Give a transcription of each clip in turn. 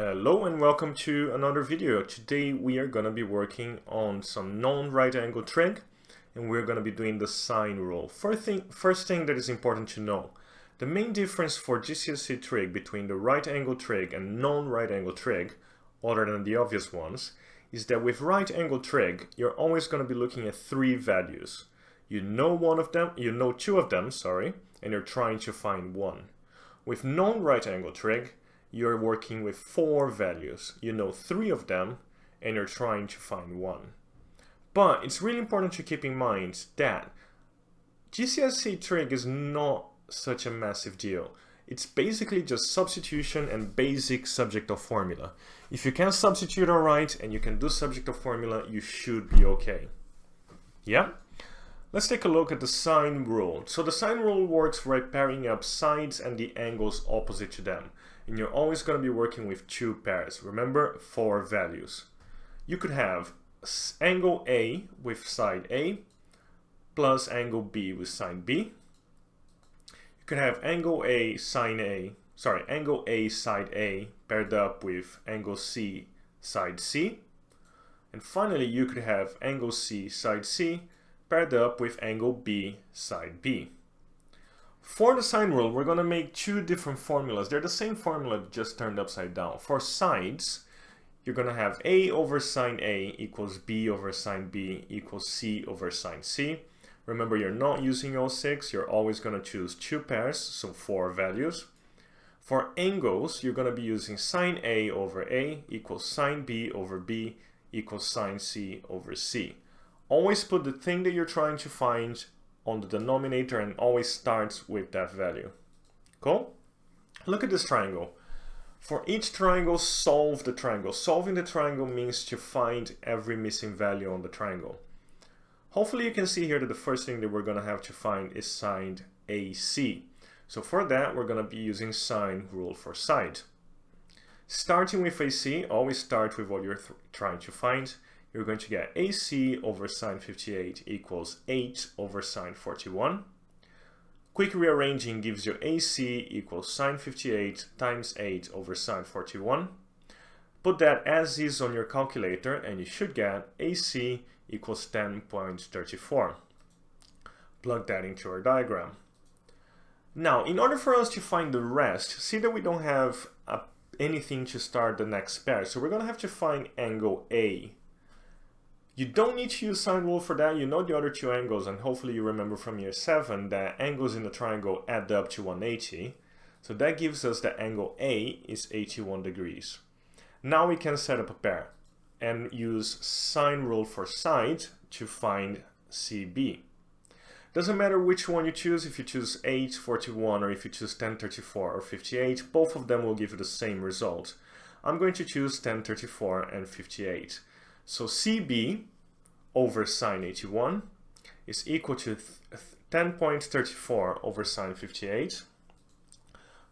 Hello and welcome to another video. Today we are going to be working on some non-right angle trig and we're going to be doing the sine rule. First thing that is important to know, the main difference for GCSE trig between the right angle trig and non-right angle trig, other than the obvious ones, is that with right angle trig you're always going to be looking at three values. You know two of them, and you're trying to find one. With non-right angle trig, you're working with four values. You know three of them and you're trying to find one. But it's really important to keep in mind that GCSE trig is not such a massive deal. It's basically just substitution and basic subject of formula. If you can substitute alright and you can do subject of formula, you should be okay. Yeah? Let's take a look at the sine rule. So the sine rule works by pairing up sides and the angles opposite to them. And you're always going to be working with two pairs. Remember, four values. You could have angle A with side A plus angle B with sine B. You could have angle A side A paired up with angle C side C. And finally, you could have angle C side C paired up with angle B side B. For the sine rule, we're going to make two different formulas. They're the same formula, just turned upside down. For sides, you're going to have A over sine A equals B over sine B equals C over sine C. Remember, you're not using all six. You're always going to choose two pairs, so four values. For angles, you're going to be using sine A over A equals sine B over B equals sine C over C. Always put the thing that you're trying to find on the denominator and always starts with that value. Cool? Look at this triangle. For each triangle, solve the triangle. Solving the triangle means to find every missing value on the triangle. Hopefully you can see here that the first thing that we're going to have to find is side AC. So for that, we're going to be using sine rule for side. Starting with AC, always start with what you're trying to find. You're going to get AC over sine 58 equals 8 over sine 41. Quick rearranging gives you AC equals sine 58 times 8 over sine 41. Put that as is on your calculator and you should get AC equals 10.34. Plug that into our diagram. Now, in order for us to find the rest, see that we don't have anything to start the next pair. So we're going to have to find angle A. You don't need to use sine rule for that. You know the other two angles, and hopefully you remember from year 7 that angles in the triangle add up to 180. So that gives us that angle A is 81 degrees. Now we can set up a pair and use sine rule for side to find CB. Doesn't matter which one you choose, if you choose 8, 41, or if you choose 1034 or 58, both of them will give you the same result. I'm going to choose 1034 and 58. So CB over sine 81 is equal to 10.34 over sine 58.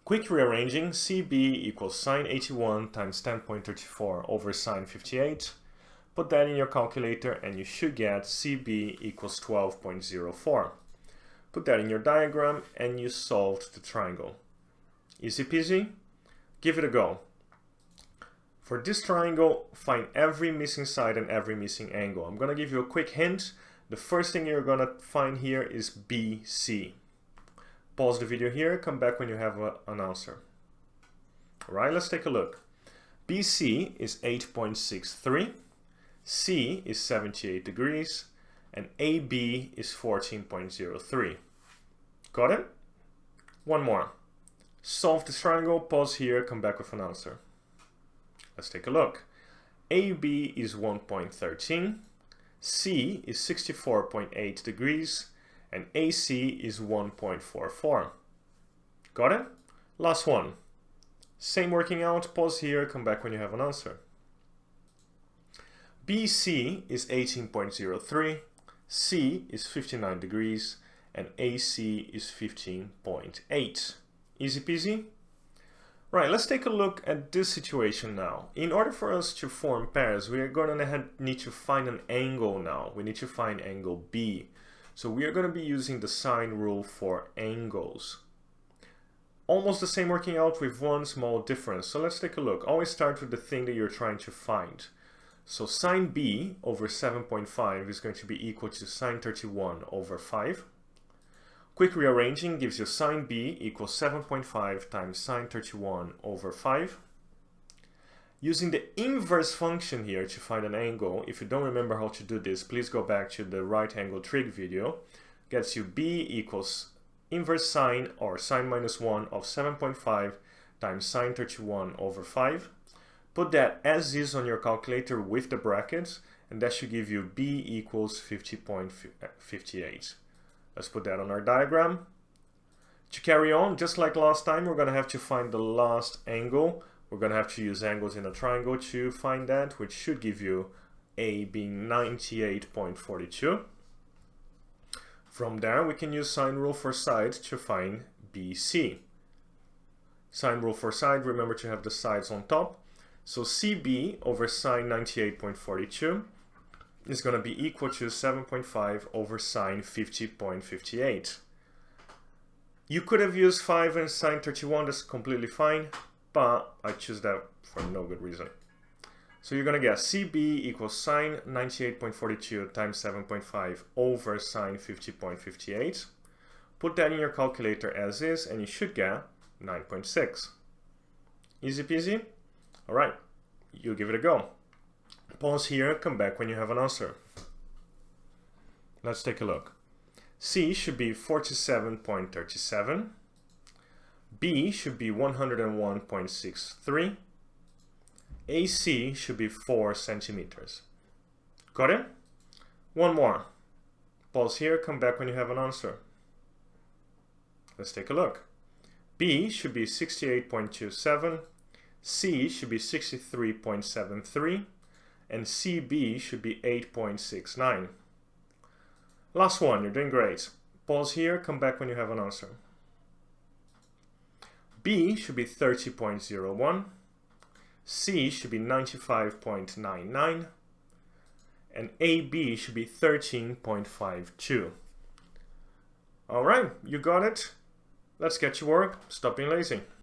Quick rearranging, CB equals sine 81 times 10.34 over sine 58. Put that in your calculator and you should get CB equals 12.04. Put that in your diagram and you solved the triangle. Easy peasy? Give it a go. For this triangle, find every missing side and every missing angle. I'm going to give you a quick hint. The first thing you're going to find here is BC. Pause the video here, come back when you have an answer. Alright, let's take a look. BC is 8.63, C is 78 degrees, and AB is 14.03. Got it? One more. Solve this triangle, pause here, come back with an answer. Let's take a look. AB is 1.13, C is 64.8 degrees, and AC is 1.44. Got it? Last one. Same working out, pause here, come back when you have an answer. BC is 18.03, C is 59 degrees, and AC is 15.8. Easy peasy? Right, let's take a look at this situation now. In order for us to form pairs, we are going to need to find an angle now. We need to find angle B. So we are going to be using the sine rule for angles. almost the same working out with one small difference. So let's take a look. Always start with the thing that you're trying to find. So sine b over 7.5 is going to be equal to sine 31 over 5. Quick rearranging gives you sine b equals 7.5 times sine 31 over 5. Using the inverse function here to find an angle, if you don't remember how to do this, please go back to the right angle trig video. Gets you b equals inverse sine, or sine minus 1 of 7.5 times sine 31 over 5. Put that as is on your calculator with the brackets, and that should give you b equals 50.58. Let's put that on our diagram. To carry on, just like last time, we're going to have to find the last angle. We're going to have to use angles in a triangle to find that, which should give you A being 98.42. From there, we can use sine rule for side to find BC. Sine rule for side, remember to have the sides on top. So CB over sine 98.42 is going to be equal to 7.5 over sine 50.58. You could have used 5 and sine 31, that's completely fine, but I choose that for no good reason. So you're going to get CB equals sine 98.42 times 7.5 over sine 50.58. Put that in your calculator as is, and you should get 9.6. Easy peasy? Alright, you give it a go. Pause here, come back when you have an answer. Let's take a look. C should be 47.37. B should be 101.63. AC should be 4 centimeters. Got it? One more. Pause here, come back when you have an answer. Let's take a look. B should be 68.27. C should be 63.73. And CB should be 8.69. Last one, you're doing great. Pause here, come back when you have an answer. B should be 30.01. C should be 95.99. And AB should be 13.52. Alright, you got it. Let's get to work. Stop being lazy.